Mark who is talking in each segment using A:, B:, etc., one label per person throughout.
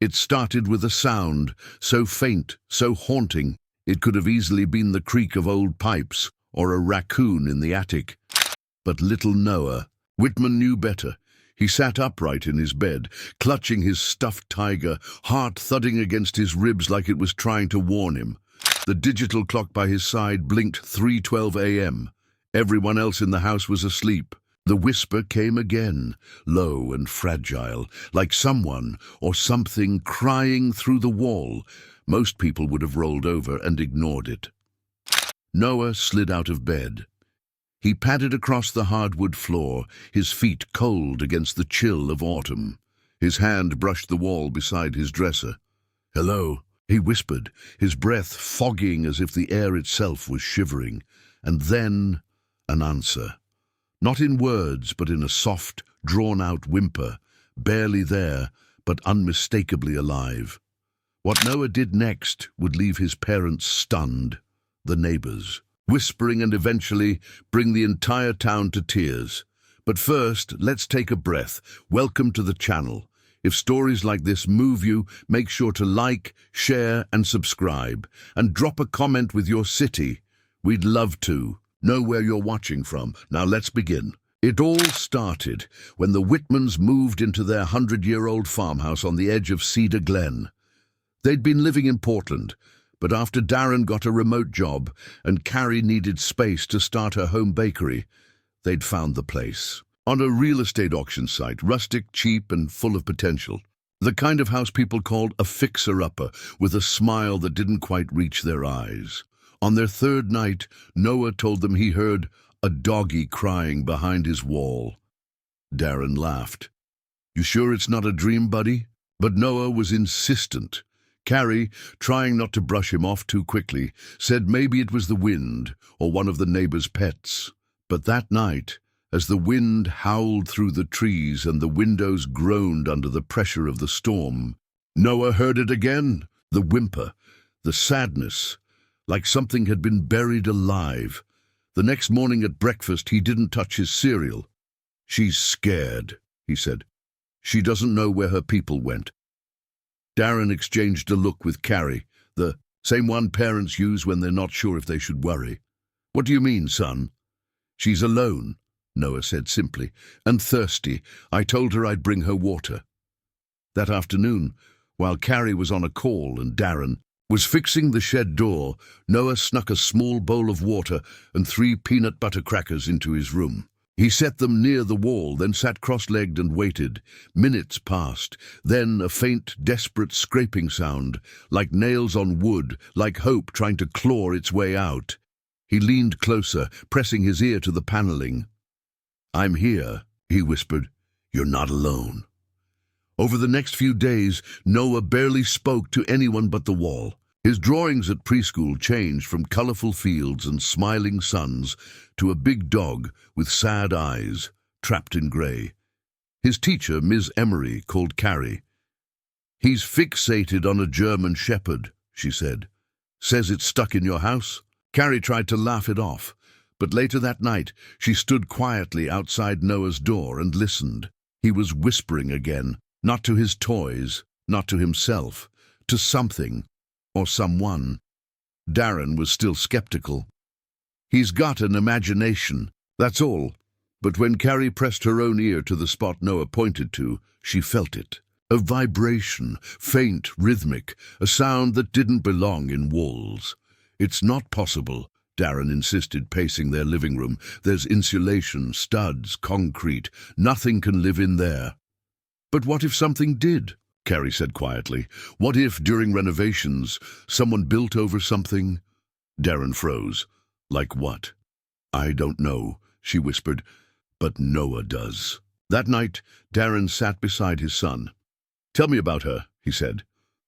A: It started with a sound, so faint, so haunting, it could have easily been the creak of old pipes or a raccoon in the attic. But little Noah Whitman knew better. He sat upright in his bed, clutching his stuffed tiger, heart thudding against his ribs like it was trying to warn him. The digital clock by his side blinked 3:12 a.m. Everyone else in the house was asleep. The whisper came again, low and fragile, like someone or something crying through the wall. Most people would have rolled over and ignored it. Noah slid out of bed. He padded across the hardwood floor, his feet cold against the chill of autumn. His hand brushed the wall beside his dresser. "Hello," he whispered, his breath fogging as if the air itself was shivering. And then an answer. Not in words, but in a soft, drawn-out whimper, barely there, but unmistakably alive. What Noah did next would leave his parents stunned, the neighbors, whispering and eventually bring the entire town to tears. But first, let's take a breath. Welcome to the channel. If stories like this move you, make sure to like, share, and subscribe. And drop a comment with your city. We'd love to know where you're watching from. Now let's begin. It all started when the Whitmans moved into their 100-year-old farmhouse on the edge of Cedar Glen. They'd been living in Portland, but after Darren got a remote job and Carrie needed space to start her home bakery, they'd found the place. On a real estate auction site, rustic, cheap, and full of potential. The kind of house people called a fixer-upper, with a smile that didn't quite reach their eyes. On their third night, Noah told them he heard a doggy crying behind his wall. Darren laughed. "You sure it's not a dream, buddy?" But Noah was insistent. Carrie, trying not to brush him off too quickly, said maybe it was the wind or one of the neighbors' pets. But that night, as the wind howled through the trees and the windows groaned under the pressure of the storm, Noah heard it again, the whimper, the sadness, like something had been buried alive. The next morning at breakfast, he didn't touch his cereal. "She's scared," he said. "She doesn't know where her people went." Darren exchanged a look with Carrie, the same one parents use when they're not sure if they should worry. "What do you mean, son?" "She's alone," Noah said simply, "and thirsty. I told her I'd bring her water." That afternoon, while Carrie was on a call and Darren was fixing the shed door, Noah snuck a small bowl of water and 3 peanut butter crackers into his room. He set them near the wall, then sat cross-legged and waited. Minutes passed, then a faint, desperate scraping sound, like nails on wood, like hope trying to claw its way out. He leaned closer, pressing his ear to the paneling. "I'm here," he whispered. "You're not alone." Over the next few days, Noah barely spoke to anyone but the wall. His drawings at preschool changed from colorful fields and smiling suns to a big dog with sad eyes, trapped in gray. His teacher, Ms. Emery, called Carrie. "He's fixated on a German shepherd," she said. "Says it's stuck in your house." Carrie tried to laugh it off, but later that night she stood quietly outside Noah's door and listened. He was whispering again. Not to his toys, not to himself, to something or someone. Darren was still skeptical. "He's got an imagination, that's all." But when Carrie pressed her own ear to the spot Noah pointed to, she felt it. A vibration, faint, rhythmic, a sound that didn't belong in walls. "It's not possible," Darren insisted, pacing their living room. "There's insulation, studs, concrete. Nothing can live in there." "But what if something did?" Carrie said quietly. "What if, during renovations, someone built over something?" Darren froze. "Like what?" "I don't know," she whispered, "but Noah does." That night, Darren sat beside his son. "Tell me about her," he said.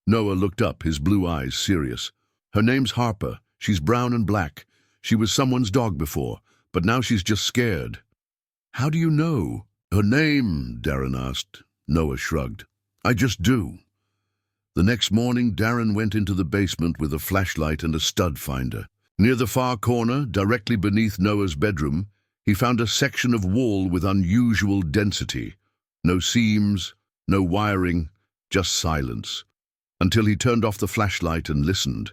A: Noah looked up, his blue eyes serious. "Her name's Harper. She's brown and black. She was someone's dog before, but now she's just scared." "How do you know?" "Her name?" Darren asked. Noah shrugged. "I just do." The next morning, Darren went into the basement with a flashlight and a stud finder. Near the far corner, directly beneath Noah's bedroom, he found a section of wall with unusual density. No seams, no wiring, just silence, until he turned off the flashlight and listened.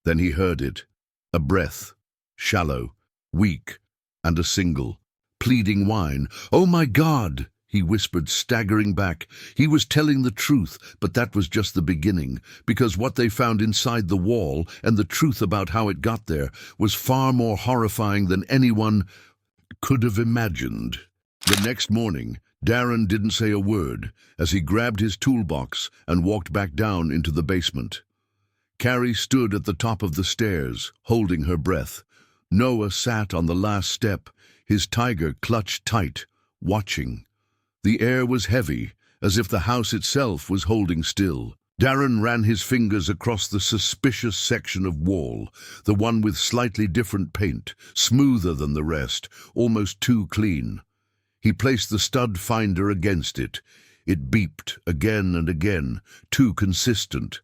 A: Then he heard it, a breath, shallow, weak, and a single, pleading whine. "Oh my God!" he whispered, staggering back. He was telling the truth, but that was just the beginning, because what they found inside the wall, and the truth about how it got there, was far more horrifying than anyone could have imagined. The next morning, Darren didn't say a word as he grabbed his toolbox and walked back down into the basement. Carrie stood at the top of the stairs, holding her breath. Noah sat on the last step, his tiger clutched tight, watching. The air was heavy, as if the house itself was holding still. Darren ran his fingers across the suspicious section of wall, the one with slightly different paint, smoother than the rest, almost too clean. He placed the stud finder against it. It beeped again and again, too consistent.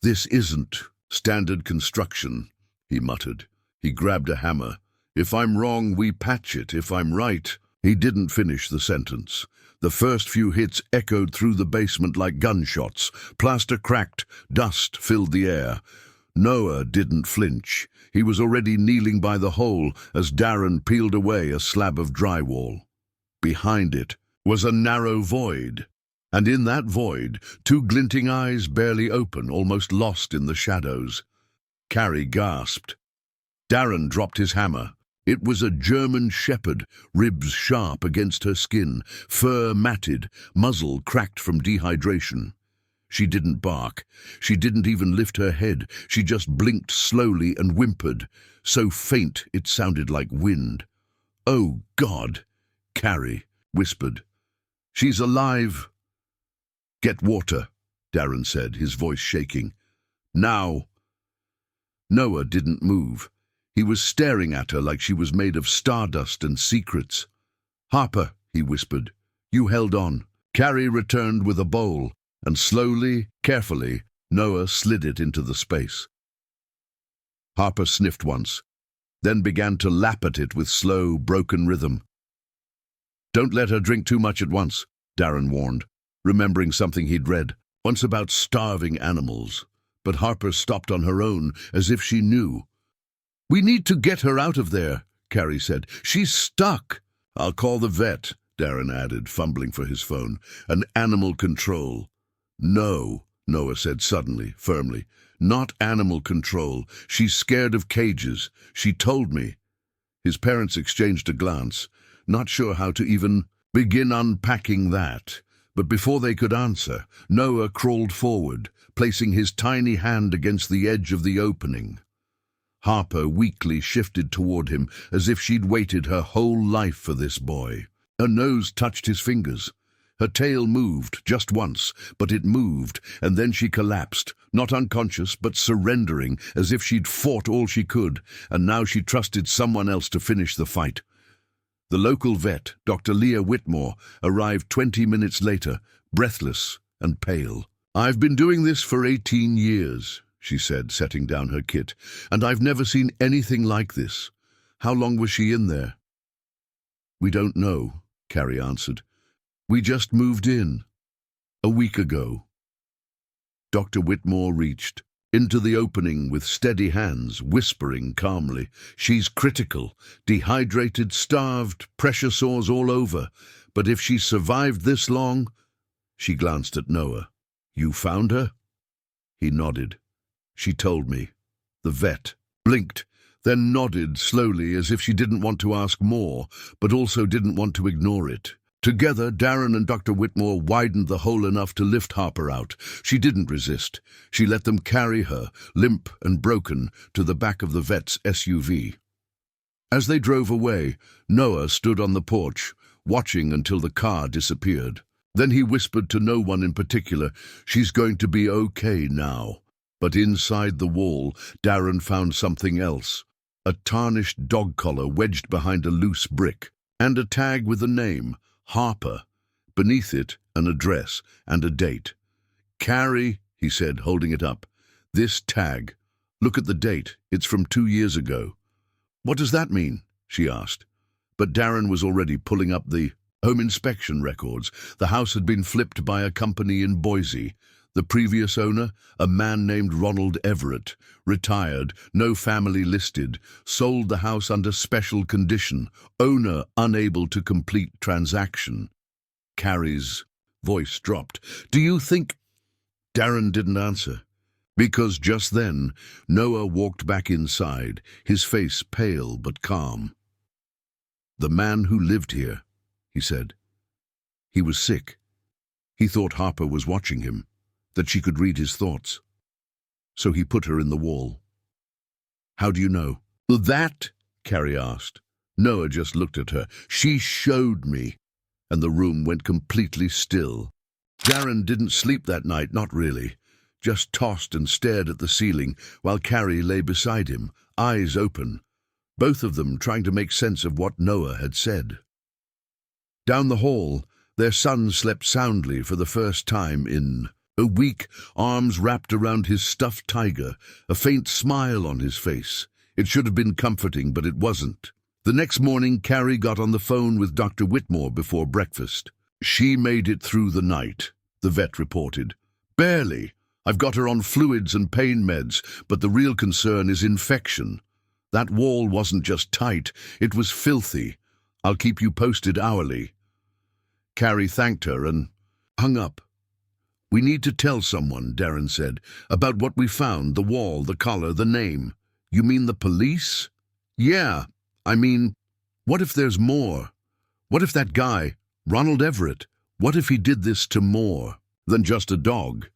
A: "This isn't standard construction," he muttered. He grabbed a hammer. "If I'm wrong, we patch it. If I'm right..." He didn't finish the sentence. The first few hits echoed through the basement like gunshots. Plaster cracked, dust filled the air. Noah didn't flinch. He was already kneeling by the hole as Darren peeled away a slab of drywall. Behind it was a narrow void, and in that void, two glinting eyes barely open, almost lost in the shadows. Carrie gasped. Darren dropped his hammer. It was a German shepherd, ribs sharp against her skin, fur matted, muzzle cracked from dehydration. She didn't bark. She didn't even lift her head. She just blinked slowly and whimpered, so faint it sounded like wind. "Oh, God," Carrie whispered. "She's alive." "Get water," Darren said, his voice shaking. "Now." Noah didn't move. He was staring at her like she was made of stardust and secrets. "Harper," he whispered. "You held on." Carrie returned with a bowl, and slowly, carefully, Noah slid it into the space. Harper sniffed once, then began to lap at it with slow, broken rhythm. "Don't let her drink too much at once," Darren warned, remembering something he'd read, once about starving animals. But Harper stopped on her own, as if she knew. "We need to get her out of there," Carrie said. "She's stuck." "I'll call the vet," Darren added, fumbling for his phone. "An animal control." "No," Noah said suddenly, firmly. "Not animal control. She's scared of cages. She told me." His parents exchanged a glance, not sure how to even begin unpacking that. But before they could answer, Noah crawled forward, placing his tiny hand against the edge of the opening. Harper weakly shifted toward him, as if she'd waited her whole life for this boy. Her nose touched his fingers. Her tail moved, just once, but it moved, and then she collapsed, not unconscious, but surrendering, as if she'd fought all she could, and now she trusted someone else to finish the fight. The local vet, Dr. Leah Whitmore, arrived 20 minutes later, breathless and pale. "I've been doing this for 18 years, she said, setting down her kit, "and I've never seen anything like this. How long was she in there?" "We don't know," Carrie answered. "We just moved in. A week ago." Dr. Whitmore reached into the opening with steady hands, whispering calmly, "She's critical, dehydrated, starved, pressure sores all over. But if she's survived this long..." She glanced at Noah. "You found her?" He nodded. "She told me." The vet blinked, then nodded slowly as if she didn't want to ask more, but also didn't want to ignore it. Together, Darren and Dr. Whitmore widened the hole enough to lift Harper out. She didn't resist. She let them carry her, limp and broken, to the back of the vet's SUV. As they drove away, Noah stood on the porch, watching until the car disappeared. Then he whispered to no one in particular, "She's going to be okay now." But inside the wall, Darren found something else. A tarnished dog collar wedged behind a loose brick, and a tag with a name, Harper. Beneath it, an address and a date. "Carrie," he said, holding it up. "This tag. Look at the date. It's from 2 years ago." "What does that mean?" she asked. But Darren was already pulling up the Home inspection records. The house had been flipped by a company in Boise. The previous owner, a man named Ronald Everett, retired, no family listed, sold the house under special condition, owner unable to complete transaction. Carrie's voice dropped. Do you think... Darren didn't answer, because just then Noah walked back inside, his face pale but calm. The man who lived here, he said. He was sick. He thought Harper was watching him, that she could read his thoughts. So he put her in the wall. How do you know? That, Carrie asked. Noah just looked at her. She showed me. And the room went completely still. Darren didn't sleep that night, not really. Just tossed and stared at the ceiling while Carrie lay beside him, eyes open, both of them trying to make sense of what Noah had said. Down the hall, their son slept soundly for the first time in a week, arms wrapped around his stuffed tiger, a faint smile on his face. It should have been comforting, but it wasn't. The next morning, Carrie got on the phone with Dr. Whitmore before breakfast. She made it through the night, the vet reported. Barely. I've got her on fluids and pain meds, but the real concern is infection. That wall wasn't just tight, it was filthy. I'll keep you posted hourly. Carrie thanked her and hung up. We need to tell someone, Darren said, about what we found, the wall, the collar, the name. You mean the police? Yeah, I mean, what if there's more? What if that guy, Ronald Everett, what if he did this to more than just a dog?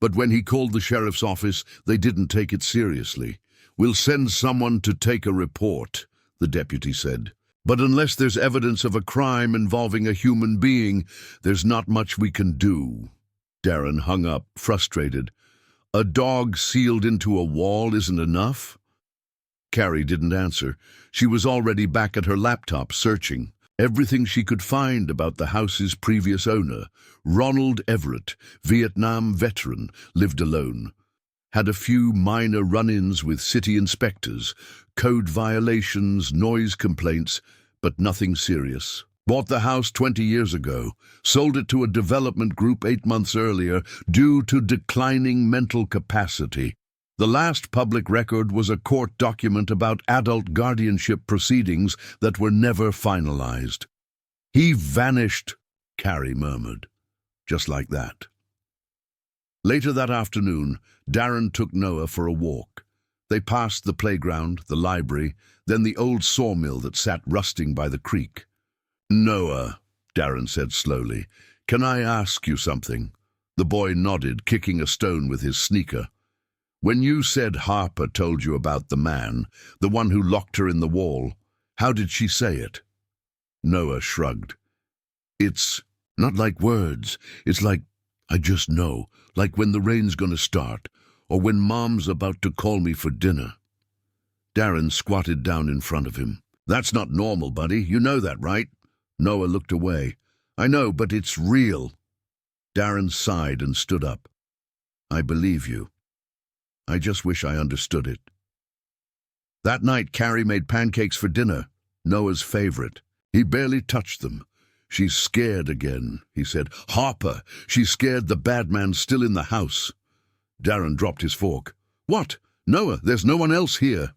A: But when he called the sheriff's office, they didn't take it seriously. We'll send someone to take a report, the deputy said. But unless there's evidence of a crime involving a human being, there's not much we can do. Darren hung up, frustrated. A dog sealed into a wall isn't enough? Carrie didn't answer. She was already back at her laptop, searching. Everything she could find about the house's previous owner, Ronald Everett, Vietnam veteran, lived alone. Had a few minor run-ins with city inspectors, code violations, noise complaints, but nothing serious. Bought the house 20 years ago, sold it to a development group 8 months earlier due to declining mental capacity. The last public record was a court document about adult guardianship proceedings that were never finalized. He vanished, Carrie murmured, just like that. Later that afternoon, Darren took Noah for a walk. They passed the playground, the library, then the old sawmill that sat rusting by the creek. Noah, Darren said slowly, can I ask you something? The boy nodded, kicking a stone with his sneaker. When you said Harper told you about the man, the one who locked her in the wall, how did she say it? Noah shrugged. It's not like words. It's like, I just know, like when the rain's gonna start, or when Mom's about to call me for dinner. Darren squatted down in front of him. That's not normal, buddy. You know that, right? Noah looked away. I know, but it's real. Darren sighed and stood up. I believe you. I just wish I understood it. That night, Carrie made pancakes for dinner, Noah's favorite. He barely touched them. She's scared again, he said. Harper, she's scared the bad man's still in the house. Darren dropped his fork. What? Noah, there's no one else here.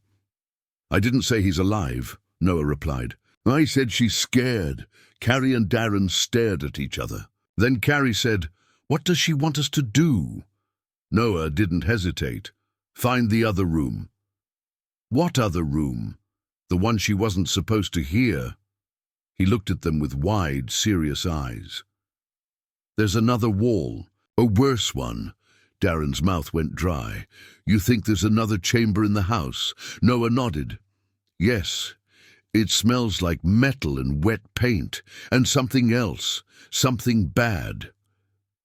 A: I didn't say he's alive, Noah replied. I said she's scared. Carrie and Darren stared at each other. Then Carrie said, what does she want us to do? Noah didn't hesitate. Find the other room. What other room? The one she wasn't supposed to hear. He looked at them with wide, serious eyes. There's another wall, a worse one. Darren's mouth went dry. You think there's another chamber in the house? Noah nodded. Yes. It smells like metal and wet paint, and something else, something bad.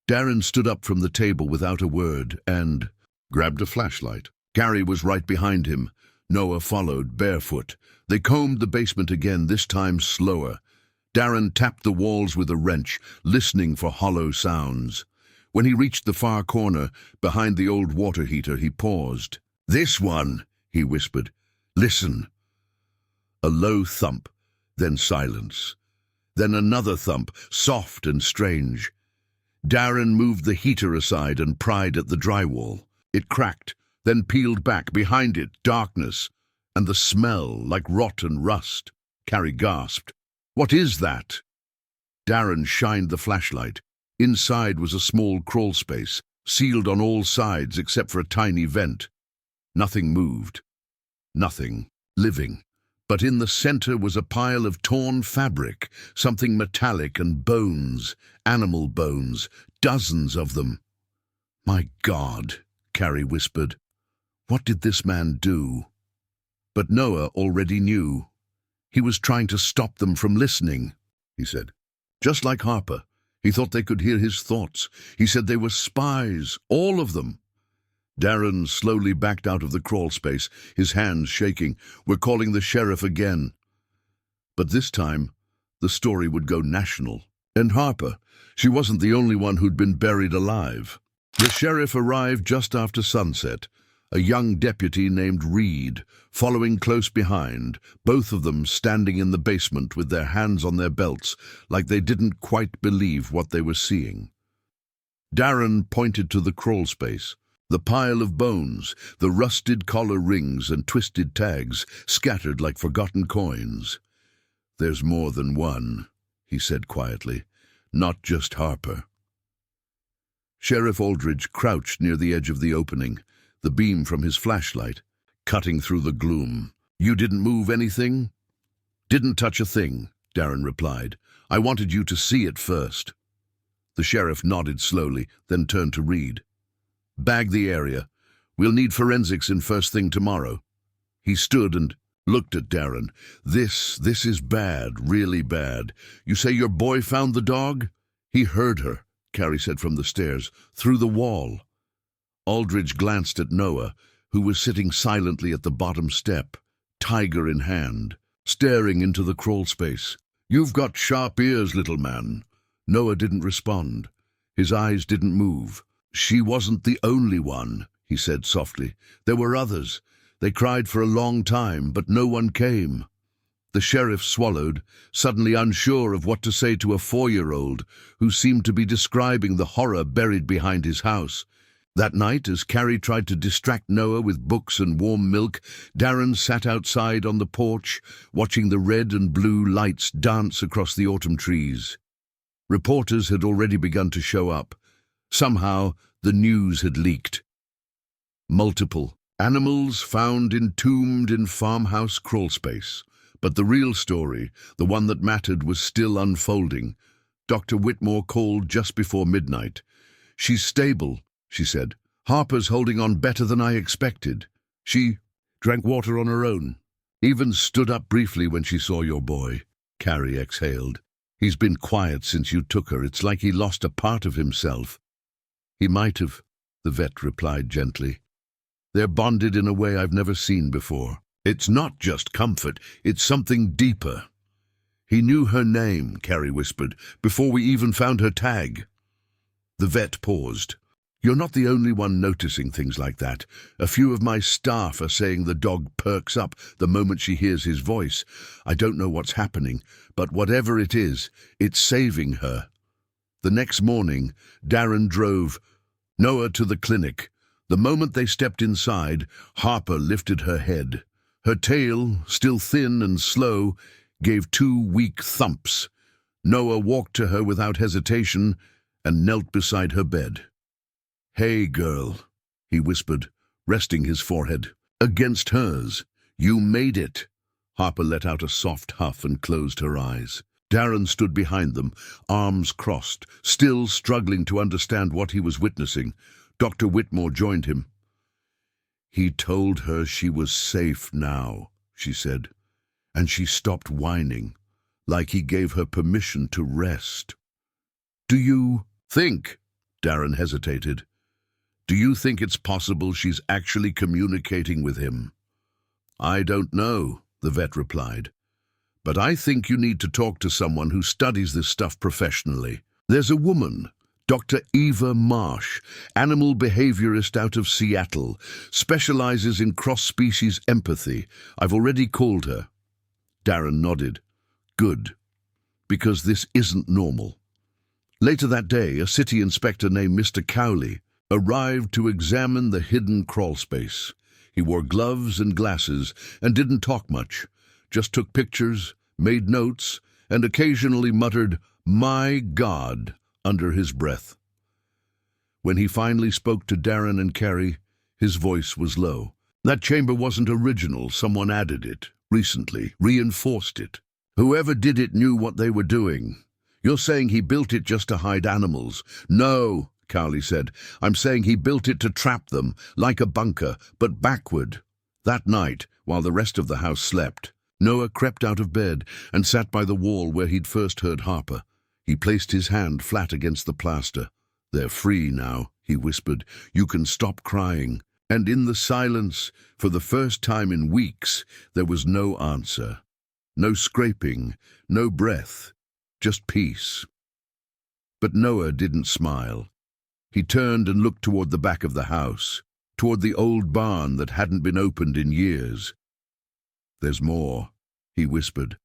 A: Darren stood up from the table without a word and grabbed a flashlight. Carrie was right behind him. Noah followed, barefoot. They combed the basement again, this time slower. Darren tapped the walls with a wrench, listening for hollow sounds. When he reached the far corner, behind the old water heater, he paused. This one, he whispered. Listen. A low thump, then silence. Then another thump, soft and strange. Darren moved the heater aside and pried at the drywall. It cracked, then peeled back. Behind it, darkness, and the smell like rot and rust. Carrie gasped. "What is that?" Darren shined the flashlight. Inside was a small crawl space, sealed on all sides except for a tiny vent. Nothing moved. Nothing living. But in the center was a pile of torn fabric, something metallic, and bones, animal bones, dozens of them. "My God," Carrie whispered. "What did this man do?" But Noah already knew. "He was trying to stop them from listening," he said. "Just like Harper. He thought they could hear his thoughts. He said they were spies, all of them." Darren slowly backed out of the crawl space, his hands shaking. "We're calling the sheriff again." But this time, the story would go national. And Harper, she wasn't the only one who'd been buried alive. The sheriff arrived just after sunset, a young deputy named Reed, following close behind, both of them standing in the basement with their hands on their belts, like they didn't quite believe what they were seeing. Darren pointed to the crawl space. The pile of bones, the rusted collar rings and twisted tags, scattered like forgotten coins. "There's more than one," he said quietly. "Not just Harper." Sheriff Aldridge crouched near the edge of the opening, the beam from his flashlight cutting through the gloom. "You didn't move anything?" "Didn't touch a thing," Darren replied. "I wanted you to see it first." The sheriff nodded slowly, then turned to Reed. "Bag the area. We'll need forensics in first thing tomorrow." He stood and looked at Darren. This is bad, really bad. You say your boy found the dog?" "He heard her," Carrie said from the stairs, "through the wall." Aldridge glanced at Noah, who was sitting silently at the bottom step, tiger in hand, staring into the crawl space. "You've got sharp ears, little man." Noah didn't respond. His eyes didn't move. "She wasn't the only one," he said softly. "There were others. They cried for a long time, but no one came." The sheriff swallowed, suddenly unsure of what to say to a 4-year-old who seemed to be describing the horror buried behind his house. That night, as Carrie tried to distract Noah with books and warm milk, Darren sat outside on the porch, watching the red and blue lights dance across the autumn trees. Reporters had already begun to show up. Somehow, the news had leaked. Multiple animals found entombed in farmhouse crawlspace. But the real story, the one that mattered, was still unfolding. Dr. Whitmore called just before midnight. "She's stable," she said. "Harper's holding on better than I expected. She drank water on her own. Even stood up briefly when she saw your boy." Carrie exhaled. "He's been quiet since you took her. It's like he lost a part of himself." "He might have," the vet replied gently. "They're bonded in a way I've never seen before. It's not just comfort, it's something deeper." "He knew her name," Carrie whispered, "before we even found her tag." The vet paused. "You're not the only one noticing things like that. A few of my staff are saying the dog perks up the moment she hears his voice. I don't know what's happening, but whatever it is, it's saving her." The next morning, Darren drove Noah to the clinic. The moment they stepped inside, Harper lifted her head. Her tail, still thin and slow, gave 2 weak thumps. Noah walked to her without hesitation and knelt beside her bed. "Hey, girl," he whispered, resting his forehead against hers. "You made it." Harper let out a soft huff and closed her eyes. Darren stood behind them, arms crossed, still struggling to understand what he was witnessing. Dr. Whitmore joined him. "He told her she was safe now," she said, and she stopped whining, like he gave her permission to rest. "Do you think?" Darren hesitated. "Do you think it's possible she's actually communicating with him?" "I don't know," the vet replied. "But I think you need to talk to someone who studies this stuff professionally. There's a woman, Dr. Eva Marsh, animal behaviorist out of Seattle, specializes in cross-species empathy. I've already called her." Darren nodded. "Good. because this isn't normal. Later that day, a city inspector named Mr. Cowley arrived to examine the hidden crawl space. He wore gloves and glasses and didn't talk much, just took pictures, made notes, and occasionally muttered, "My God," under his breath. When he finally spoke to Darren and Carrie, his voice was low. That chamber wasn't original, someone added it, recently, reinforced it. Whoever did it knew what they were doing. You're saying he built it just to hide animals? No, Cowley said. I'm saying he built it to trap them, like a bunker, but backward. That night, while the rest of the house slept, Noah crept out of bed and sat by the wall where he'd first heard Harper. He placed his hand flat against the plaster. "They're free now," he whispered. "You can stop crying." And in the silence, for the first time in weeks, there was no answer. No scraping, no breath, just peace. But Noah didn't smile. He turned and looked toward the back of the house, toward the old barn that hadn't been opened in years. "There's more," he whispered.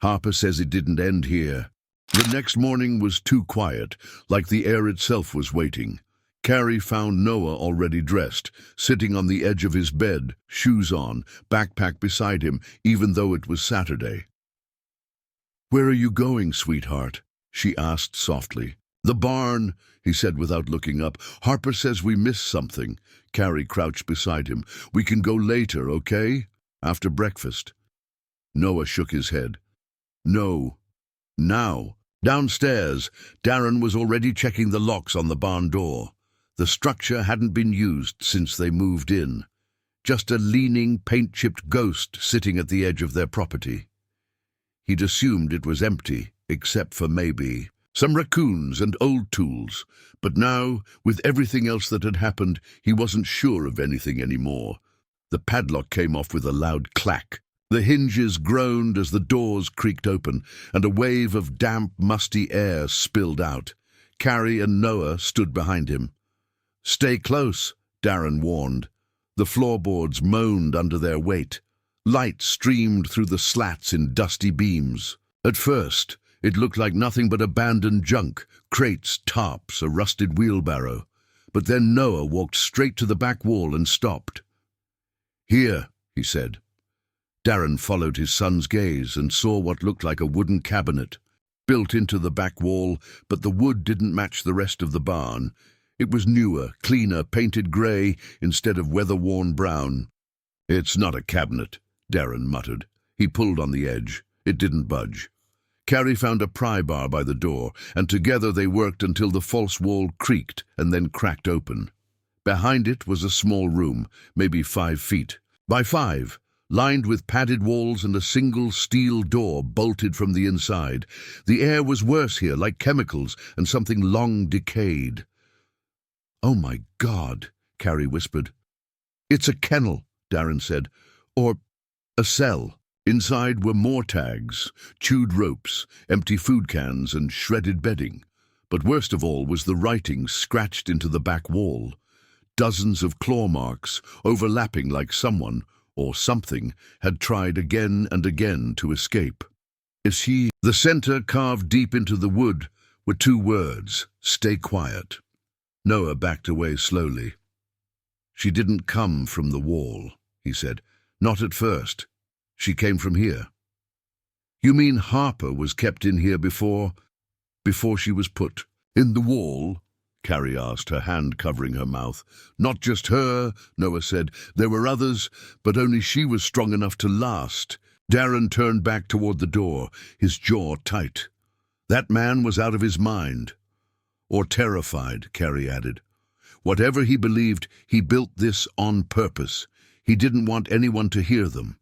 A: "Harper says it didn't end here." The next morning was too quiet, like the air itself was waiting. Carrie found Noah already dressed, sitting on the edge of his bed, shoes on, backpack beside him, even though it was Saturday. "Where are you going, sweetheart?" she asked softly. "The barn," he said without looking up. "Harper says we missed something." Carrie crouched beside him. "We can go later, okay? After breakfast." Noah shook his head. "No. Now." Downstairs, Darren was already checking the locks on the barn door. The structure hadn't been used since they moved in. Just a leaning, paint-chipped ghost sitting at the edge of their property. He'd assumed it was empty, except for maybe some raccoons and old tools. But now, with everything else that had happened, he wasn't sure of anything anymore. The padlock came off with a loud clack. The hinges groaned as the doors creaked open, and a wave of damp, musty air spilled out. Carrie and Noah stood behind him. "Stay close," Darren warned. The floorboards moaned under their weight. Light streamed through the slats in dusty beams. At first, it looked like nothing but abandoned junk, crates, tarps, a rusted wheelbarrow. But then Noah walked straight to the back wall and stopped. "Here," he said. Darren followed his son's gaze and saw what looked like a wooden cabinet, built into the back wall, but the wood didn't match the rest of the barn. It was newer, cleaner, painted grey instead of weather-worn brown. "It's not a cabinet," Darren muttered. He pulled on the edge. It didn't budge. Carrie found a pry bar by the door, and together they worked until the false wall creaked and then cracked open. Behind it was a small room, maybe 5 feet by 5, lined with padded walls and a single steel door bolted from the inside. The air was worse here, like chemicals and something long decayed. "Oh my God," Carrie whispered. "It's a kennel," Darren said. "Or a cell." Inside were more tags, chewed ropes, empty food cans and shredded bedding. But worst of all was the writing scratched into the back wall. Dozens of claw marks, overlapping like someone, or something, had tried again and again to escape. The center, carved deep into the wood, were 2 words: "Stay quiet." Noah backed away slowly. "She didn't come from the wall," he said. "Not at first. She came from here." "You mean Harper was kept in here before she was put in the wall?" Carrie asked, her hand covering her mouth. "Not just her," Noah said. "There were others, but only she was strong enough to last." Darren turned back toward the door, his jaw tight. "That man was out of his mind." "Or terrified," Carrie added. "Whatever he believed, he built this on purpose. He didn't want anyone to hear them."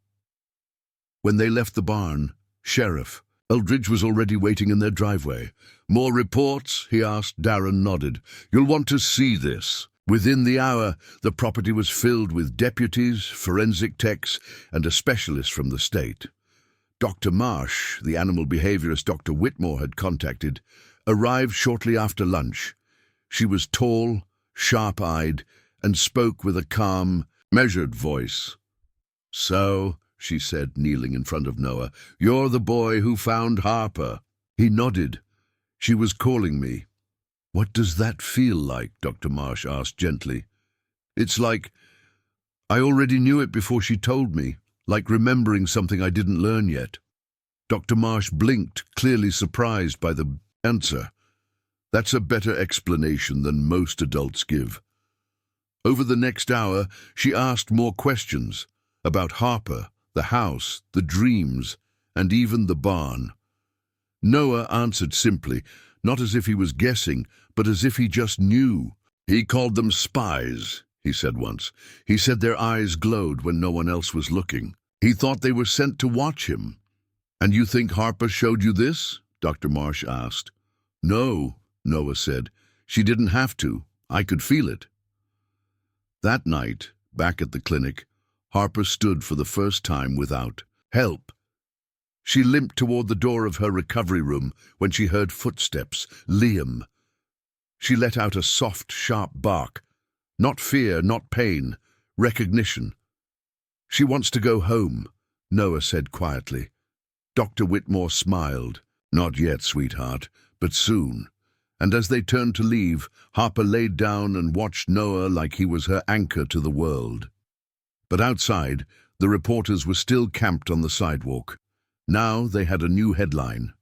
A: When they left the barn, Sheriff Eldridge was already waiting in their driveway. "More reports?" he asked. Darren nodded. "You'll want to see this." Within the hour, the property was filled with deputies, forensic techs, and a specialist from the state. Dr. Marsh, the animal behaviorist Dr. Whitmore had contacted, arrived shortly after lunch. She was tall, sharp-eyed, and spoke with a calm, measured voice. "So," she said, kneeling in front of Noah, "you're the boy who found Harper." He nodded. She was calling me. What does that feel like? Dr. Marsh asked gently. It's like I already knew it before she told me, like remembering something I didn't learn yet. Dr. Marsh blinked, clearly surprised by the answer. That's a better explanation than most adults give. Over the next hour, she asked more questions about Harper, the house, the dreams, and even the barn. Noah answered simply, not as if he was guessing, but as if he just knew. He called them spies, he said once. He said their eyes glowed when no one else was looking. He thought they were sent to watch him. And you think Harper showed you this? Dr. Marsh asked. No, Noah said. She didn't have to. I could feel it. That night, back at the clinic, Harper stood for the first time without help. She limped toward the door of her recovery room when she heard footsteps. Liam. She let out a soft, sharp bark. Not fear, not pain. Recognition. She wants to go home, Noah said quietly. Dr. Whitmore smiled. Not yet, sweetheart, but soon. And as they turned to leave, Harper laid down and watched Noah like he was her anchor to the world. But outside, the reporters were still camped on the sidewalk. Now they had a new headline.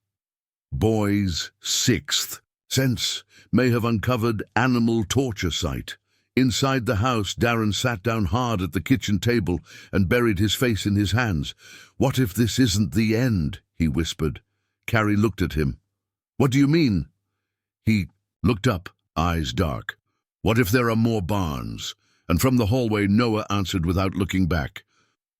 A: Boy's sixth sense may have uncovered animal torture site. Inside the house, Darren sat down hard at the kitchen table and buried his face in his hands. What if this isn't the end? He whispered. Carrie looked at him. What do you mean? He looked up, eyes dark. What if there are more barns? And from the hallway, Noah answered without looking back.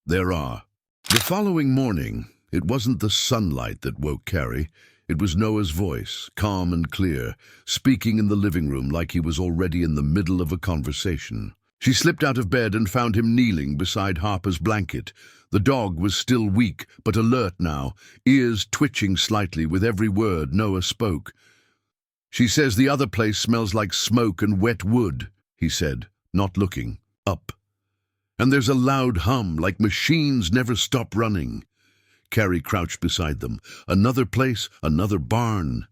A: There are. The following morning, it wasn't the sunlight that woke Carrie. It was Noah's voice, calm and clear, speaking in the living room like he was already in the middle of a conversation. She slipped out of bed and found him kneeling beside Harper's blanket. The dog was still weak, but alert now, ears twitching slightly with every word Noah spoke. She says the other place smells like smoke and wet wood, he said, not looking, up. And there's a loud hum, like machines never stop running. Carrie crouched beside them. Another place, another barn.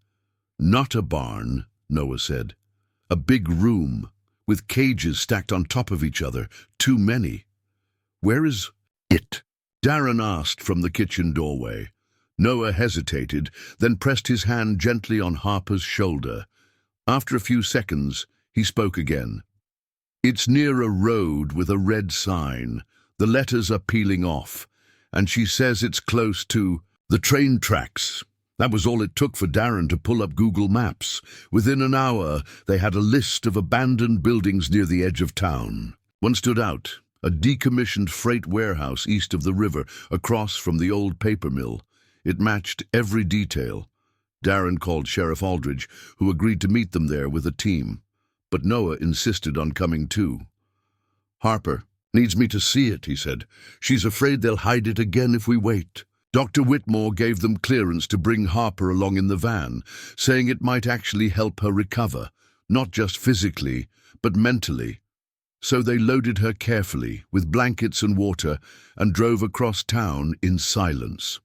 A: Not a barn, Noah said. A big room, with cages stacked on top of each other, too many. Where is it? Darren asked from the kitchen doorway. Noah hesitated, then pressed his hand gently on Harper's shoulder. After a few seconds, he spoke again. It's near a road with a red sign. The letters are peeling off, and she says it's close to the train tracks. That was all it took for Darren to pull up Google Maps. Within an hour, they had a list of abandoned buildings near the edge of town. One stood out, a decommissioned freight warehouse east of the river, across from the old paper mill. It matched every detail. Darren called Sheriff Aldridge, who agreed to meet them there with a team. But Noah insisted on coming too. Harper needs me to see it, he said. She's afraid they'll hide it again if we wait. Dr. Whitmore gave them clearance to bring Harper along in the van, saying it might actually help her recover, not just physically, but mentally. So they loaded her carefully, with blankets and water, and drove across town in silence.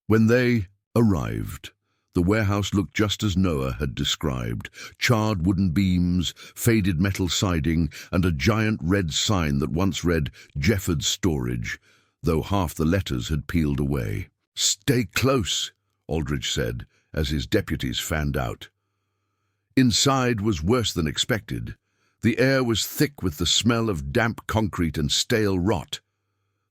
A: When they arrived, the warehouse looked just as Noah had described. Charred wooden beams, faded metal siding, and a giant red sign that once read Jefford's Storage, though half the letters had peeled away. Stay close, Aldridge said, as his deputies fanned out. Inside was worse than expected. The air was thick with the smell of damp concrete and stale rot.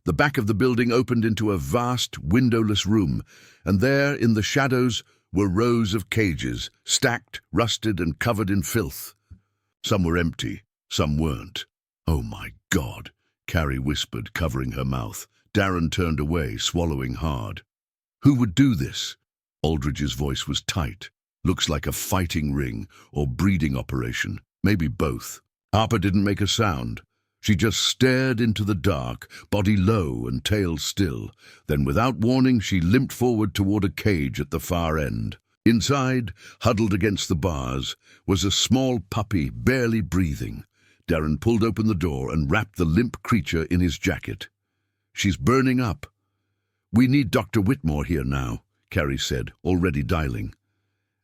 A: The back of the building opened into a vast, windowless room, and there, in the shadows, were rows of cages, stacked, rusted, and covered in filth. Some were empty, some weren't. Oh, my God, Carrie whispered, covering her mouth. Darren turned away, swallowing hard. Who would do this? Aldridge's voice was tight. Looks like a fighting ring or breeding operation, maybe both. Harper didn't make a sound. She just stared into the dark, body low and tail still. Then, without warning, she limped forward toward a cage at the far end. Inside, huddled against the bars, was a small puppy barely breathing. Darren pulled open the door and wrapped the limp creature in his jacket. She's burning up. We need Dr. Whitmore here now, Carrie said, already dialing.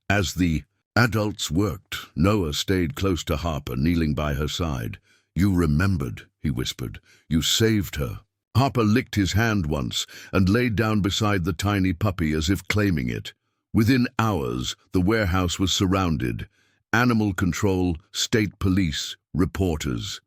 A: As the adults worked, Noah stayed close to Harper, kneeling by her side. "You remembered," he whispered. "You saved her." Harper licked his hand once and laid down beside the tiny puppy as if claiming it. Within hours, the warehouse was surrounded. Animal control, state police, reporters.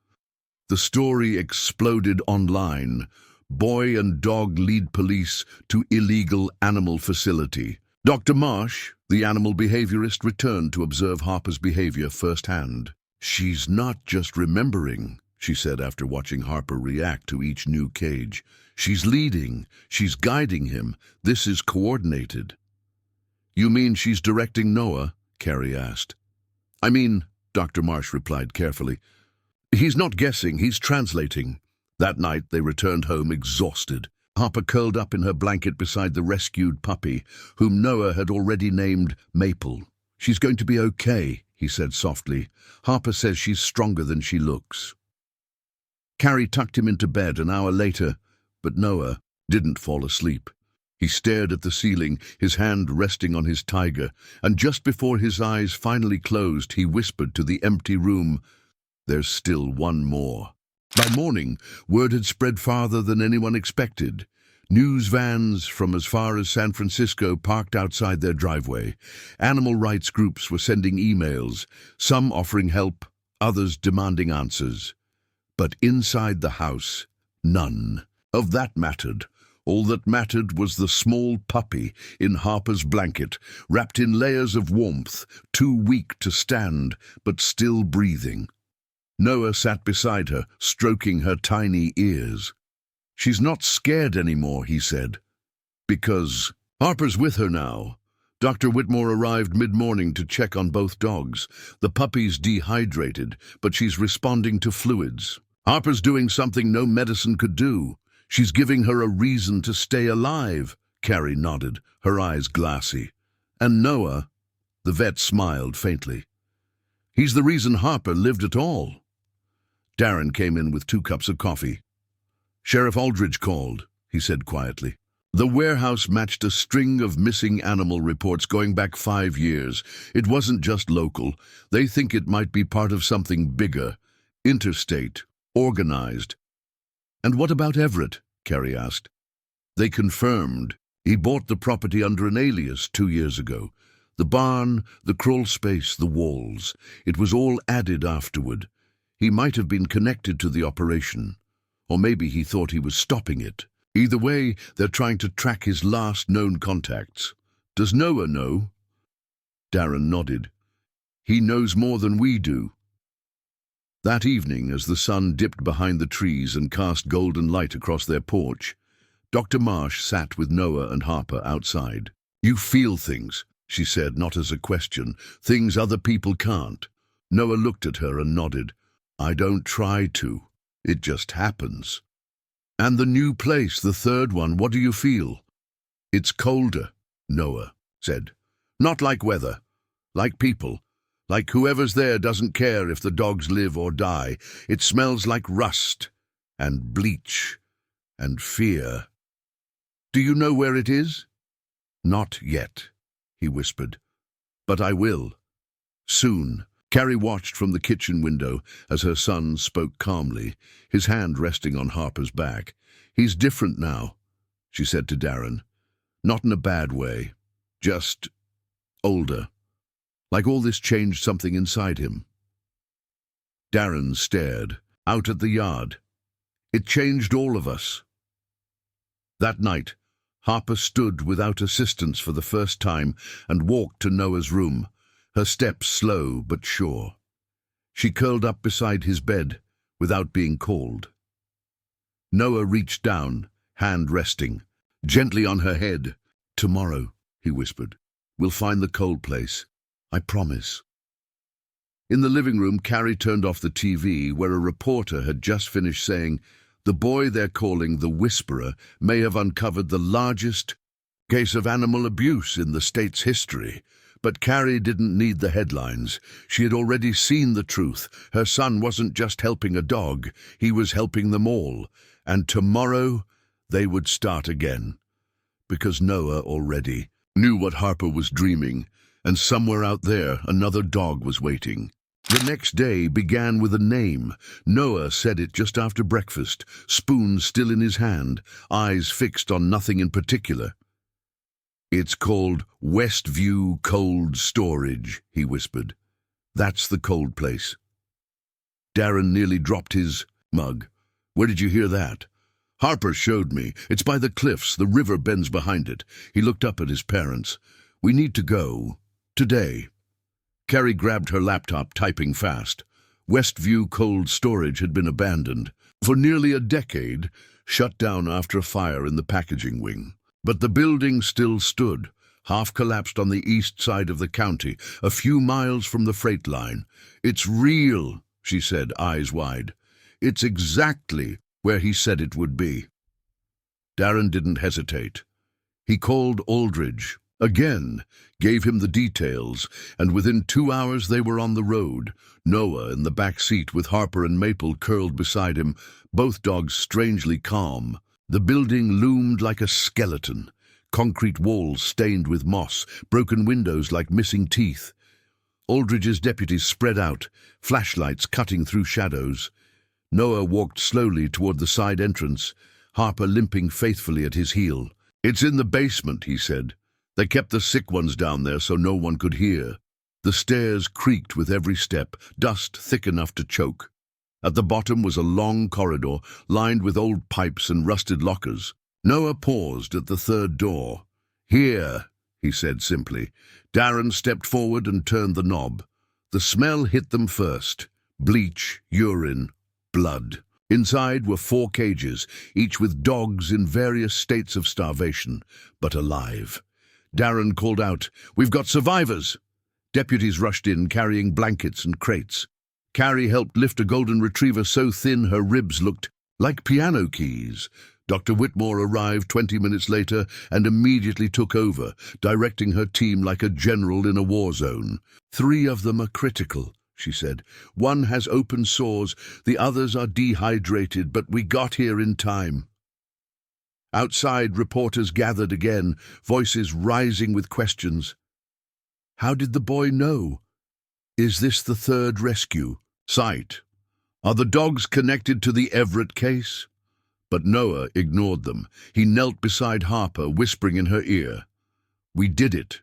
A: The story exploded online. Boy and dog lead police to illegal animal facility. Dr. Marsh, the animal behaviorist, returned to observe Harper's behavior firsthand. "She's not just remembering," she said after watching Harper react to each new cage. "She's leading. She's guiding him. This is coordinated." "You mean she's directing Noah?" Carrie asked. "I mean," Dr. Marsh replied carefully, "he's not guessing, he's translating." That night they returned home exhausted. Harper curled up in her blanket beside the rescued puppy, whom Noah had already named Maple. "She's going to be okay," he said softly. "Harper says she's stronger than she looks." Carrie tucked him into bed an hour later, but Noah didn't fall asleep. He stared at the ceiling, his hand resting on his tiger, and just before his eyes finally closed, he whispered to the empty room, "There's still one more." By morning, word had spread farther than anyone expected. News vans from as far as San Francisco parked outside their driveway. Animal rights groups were sending emails, some offering help, others demanding answers. But inside the house, none of that mattered. All that mattered was the small puppy in Harper's blanket, wrapped in layers of warmth, too weak to stand, but still breathing. Noah sat beside her, stroking her tiny ears. "She's not scared anymore," he said. "Because Harper's with her now." Dr. Whitmore arrived mid-morning to check on both dogs. The puppy's dehydrated, but she's responding to fluids. "Harper's doing something no medicine could do. She's giving her a reason to stay alive." Carrie nodded, her eyes glassy. "And Noah," the vet smiled faintly, "he's the reason Harper lived at all." Darren came in with 2 cups of coffee. "Sheriff Aldridge called," he said quietly. The warehouse matched a string of missing animal reports going back 5 years. It wasn't just local. They think it might be part of something bigger, interstate, organized. "And what about Everett?" Carrie asked. They confirmed he bought the property under an alias 2 years ago. The barn, the crawl space, the walls. It was all added afterward. He might have been connected to the operation, or maybe he thought he was stopping it. Either way, they're trying to track his last known contacts. "Does Noah know?" Darren nodded. "He knows more than we do." That evening, as the sun dipped behind the trees and cast golden light across their porch, Dr. Marsh sat with Noah and Harper outside. "You feel things," she said, not as a question, "things other people can't." Noah looked at her and nodded. "I don't try to. It just happens." "And the new place, the third one, what do you feel?" "It's colder," Noah said. "Not like weather, like people. Like whoever's there doesn't care if the dogs live or die. It smells like rust and bleach and fear." "Do you know where it is?" "Not yet," he whispered. "But I will. Soon." Carrie watched from the kitchen window as her son spoke calmly, his hand resting on Harper's back. "He's different now," she said to Darren. "Not in a bad way, just older. Like all this changed something inside him." Darren stared out at the yard. "It changed all of us." That night, Harper stood without assistance for the first time and walked to Noah's room, her steps slow but sure. She curled up beside his bed without being called. Noah reached down, hand resting, gently on her head. "Tomorrow," he whispered, "we'll find the cold place. I promise." In the living room, Carrie turned off the TV, where a reporter had just finished saying, "The boy they're calling the Whisperer may have uncovered the largest case of animal abuse in the state's history." But Carrie didn't need the headlines. She had already seen the truth. Her son wasn't just helping a dog, he was helping them all. And tomorrow they would start again. Because Noah already knew what Harper was dreaming, and somewhere out there another dog was waiting. The next day began with a name. Noah said it just after breakfast, spoon still in his hand, eyes fixed on nothing in particular. "It's called Westview Cold Storage," he whispered. "That's the cold place." Darren nearly dropped his mug. "Where did you hear that?" "Harper showed me. It's by the cliffs. The river bends behind it." He looked up at his parents. "We need to go. Today." Carrie grabbed her laptop, typing fast. Westview Cold Storage had been abandoned for nearly a decade, shut down after a fire in the packaging wing. But the building still stood, half collapsed on the east side of the county, a few miles from the freight line. "It's real," she said, eyes wide. "It's exactly where he said it would be." Darren didn't hesitate. He called Aldridge again, gave him the details, and within 2 hours they were on the road. Noah in the back seat with Harper and Maple curled beside him, both dogs strangely calm. The building loomed like a skeleton, concrete walls stained with moss, broken windows like missing teeth. Aldridge's deputies spread out, flashlights cutting through shadows. Noah walked slowly toward the side entrance, Harper limping faithfully at his heel. "It's in the basement," he said. "They kept the sick ones down there so no one could hear." The stairs creaked with every step, dust thick enough to choke. At the bottom was a long corridor, lined with old pipes and rusted lockers. Noah paused at the third door. "Here," he said simply. Darren stepped forward and turned the knob. The smell hit them first. Bleach, urine, blood. Inside were 4 cages, each with dogs in various states of starvation, but alive. Darren called out, "We've got survivors!" Deputies rushed in, carrying blankets and crates. Carrie helped lift a golden retriever so thin her ribs looked like piano keys. Dr. Whitmore arrived 20 minutes later and immediately took over, directing her team like a general in a war zone. "3 of them are critical," she said. "1 has open sores, the others are dehydrated, but we got here in time." Outside, reporters gathered again, voices rising with questions. "How did the boy know? Is this the 3rd rescue?" "Sight. Are the dogs connected to the Everett case?" But Noah ignored them. He knelt beside Harper, whispering in her ear. "We did it."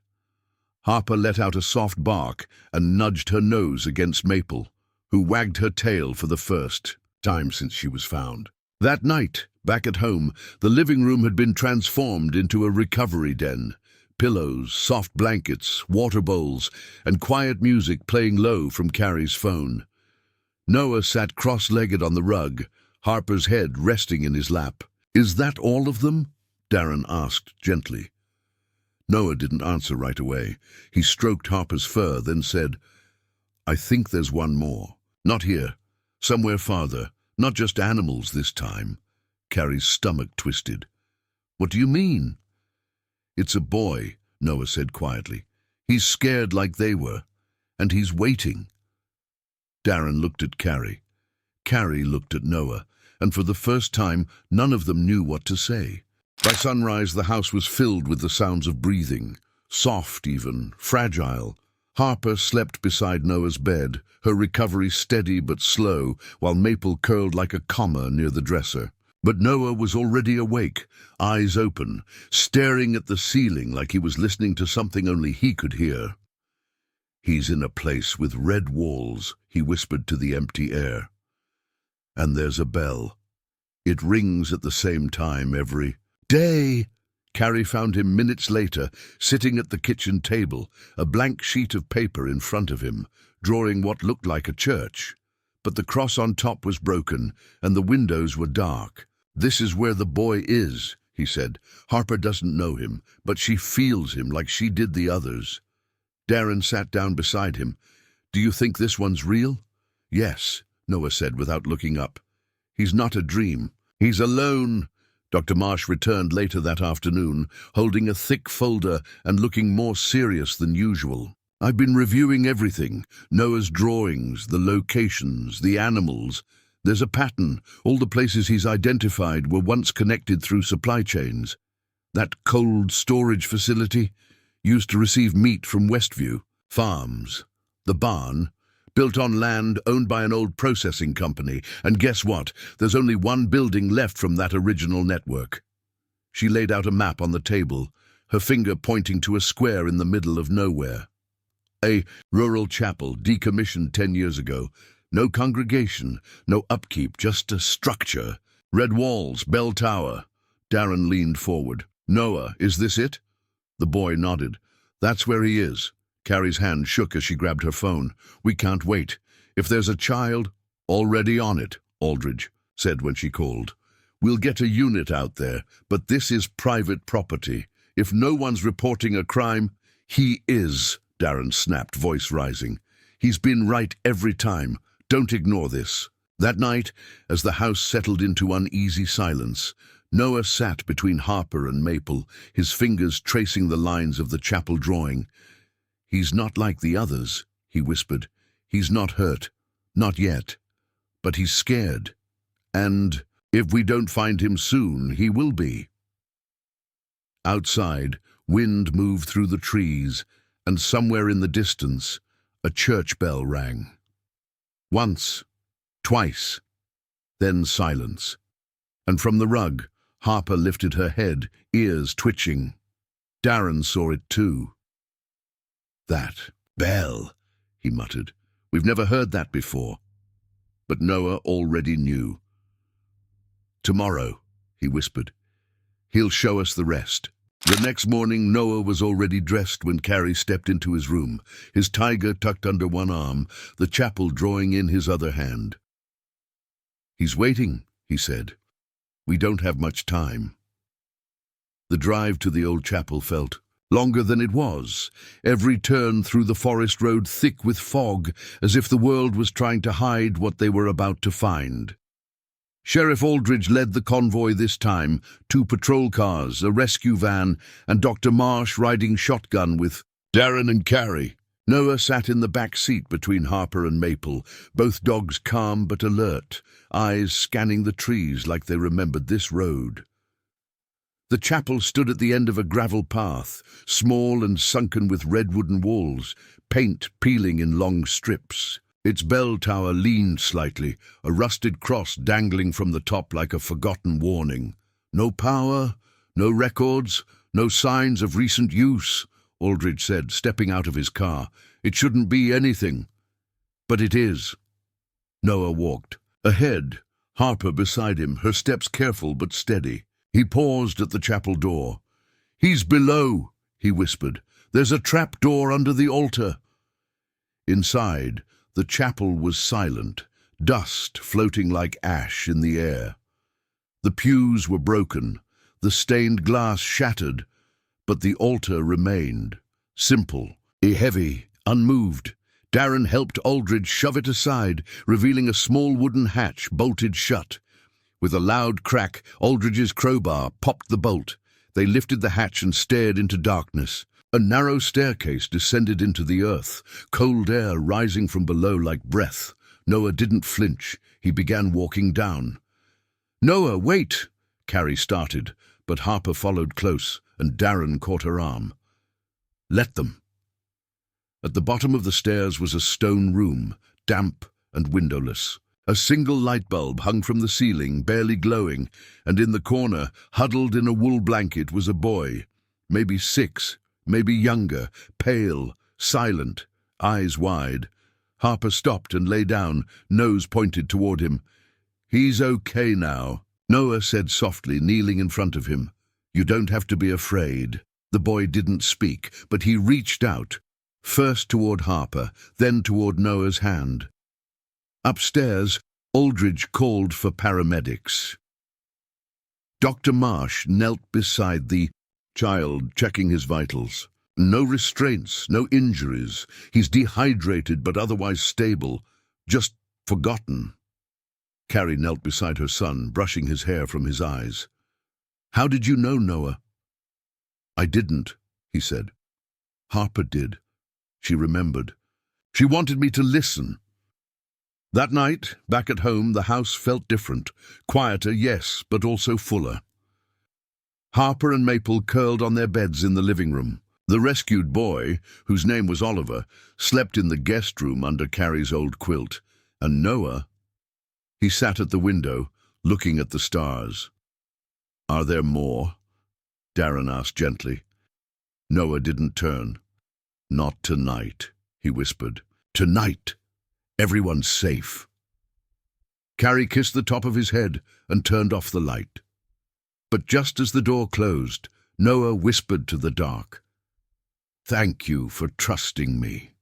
A: Harper let out a soft bark and nudged her nose against Maple, who wagged her tail for the first time since she was found. That night, back at home, the living room had been transformed into a recovery den. Pillows, soft blankets, water bowls, and quiet music playing low from Carrie's phone. Noah sat cross-legged on the rug, Harper's head resting in his lap. "Is that all of them?" Darren asked gently. Noah didn't answer right away. He stroked Harper's fur, then said, "I think there's one more. Not here. Somewhere farther. Not just animals this time." Carrie's stomach twisted. "What do you mean?" "It's a boy," Noah said quietly. "He's scared like they were, and he's waiting." Darren looked at Carrie. Carrie looked at Noah, and for the first time, none of them knew what to say. By sunrise, the house was filled with the sounds of breathing, soft even, fragile. Harper slept beside Noah's bed, her recovery steady but slow, while Maple curled like a comma near the dresser. But Noah was already awake, eyes open, staring at the ceiling like he was listening to something only he could hear. "He's in a place with red walls," he whispered to the empty air. "And there's a bell. It rings at the same time every day." Carrie found him minutes later, sitting at the kitchen table, a blank sheet of paper in front of him, drawing what looked like a church. But the cross on top was broken, and the windows were dark. "This is where the boy is," he said. "Harper doesn't know him, but she feels him like she did the others." Darren sat down beside him. "Do you think this one's real?" "Yes," Noah said without looking up. "He's not a dream. He's alone." Dr. Marsh returned later that afternoon, holding a thick folder and looking more serious than usual. "I've been reviewing everything, Noah's drawings, the locations, the animals. There's a pattern. All the places he's identified were once connected through supply chains. That cold storage facility, used to receive meat from Westview Farms. The barn, built on land owned by an old processing company, and guess what? There's only one building left from that original network. She laid out a map on the table, her finger pointing to a square in the middle of nowhere. A rural chapel, decommissioned 10 years ago. No congregation, no upkeep, just a structure. Red walls, bell tower. Darren leaned forward. Noah, is this it? The boy nodded. That's where he is. Carrie's hand shook as she grabbed her phone. We can't wait. If there's a child, already on it, Aldridge said when she called. We'll get a unit out there, but this is private property. If no one's reporting a crime, he is, Darren snapped, voice rising. He's been right every time. Don't ignore this. That night, as the house settled into uneasy silence, Noah sat between Harper and Maple, his fingers tracing the lines of the chapel drawing. He's not like the others, he whispered. He's not hurt. Not yet. But he's scared. And if we don't find him soon, he will be. Outside, wind moved through the trees, and somewhere in the distance, a church bell rang. Once, twice, then silence. And from the rug, Harper lifted her head, ears twitching. Darren saw it too. That bell, he muttered. We've never heard that before. But Noah already knew. Tomorrow, he whispered. He'll show us the rest. The next morning, Noah was already dressed when Carrie stepped into his room, his tiger tucked under one arm, the chapel drawing in his other hand. He's waiting, he said. We don't have much time. The drive to the old chapel felt longer than it was, every turn through the forest road thick with fog, as if the world was trying to hide what they were about to find. Sheriff Aldridge led the convoy this time, 2 patrol cars, a rescue van, and Dr. Marsh riding shotgun with Darren and Carrie. Noah sat in the back seat between Harper and Maple, both dogs calm but alert, eyes scanning the trees like they remembered this road. The chapel stood at the end of a gravel path, small and sunken with red wooden walls, paint peeling in long strips. Its bell tower leaned slightly, a rusted cross dangling from the top like a forgotten warning. No power, no records, no signs of recent use, Aldridge said, stepping out of his car. It shouldn't be anything. But it is. Noah walked. Ahead, Harper beside him, her steps careful but steady. He paused at the chapel door. He's below, he whispered. There's a trap door under the altar. Inside, the chapel was silent, dust floating like ash in the air. The pews were broken, the stained glass shattered, but the altar remained, simple, heavy, unmoved. Darren helped Aldridge shove it aside, revealing a small wooden hatch bolted shut. With a loud crack, Aldridge's crowbar popped the bolt. They lifted the hatch and stared into darkness. A narrow staircase descended into the earth, cold air rising from below like breath. Noah didn't flinch. He began walking down. "Noah, wait!" Carrie started, but Harper followed close, and Darren caught her arm. "Let them." At the bottom of the stairs was a stone room, damp and windowless. A single light bulb hung from the ceiling, barely glowing, and in the corner, huddled in a wool blanket, was a boy, maybe 6, maybe younger, pale, silent, eyes wide. Harper stopped and lay down, nose pointed toward him. "He's okay now," Noah said softly, kneeling in front of him. "You don't have to be afraid." The boy didn't speak, but he reached out, first toward Harper, then toward Noah's hand. Upstairs, Aldridge called for paramedics. Dr. Marsh knelt beside the child, checking his vitals. No restraints, no injuries. He's dehydrated but otherwise stable, just forgotten. Carrie knelt beside her son, brushing his hair from his eyes. "How did you know, Noah?" "I didn't," he said. "Harper did." She remembered. "She wanted me to listen." That night, back at home, the house felt different. Quieter, yes, but also fuller. Harper and Maple curled on their beds in the living room. The rescued boy, whose name was Oliver, slept in the guest room under Carrie's old quilt, and Noah, he sat at the window, looking at the stars. "Are there more?" Darren asked gently. Noah didn't turn. "Not tonight," he whispered. "Tonight, everyone's safe." Carrie kissed the top of his head and turned off the light. But just as the door closed, Noah whispered to the dark, "Thank you for trusting me."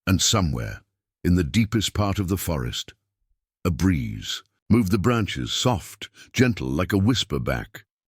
A: And somewhere, in the deepest part of the forest, a breeze moved the branches, soft, gentle, like a whisper back.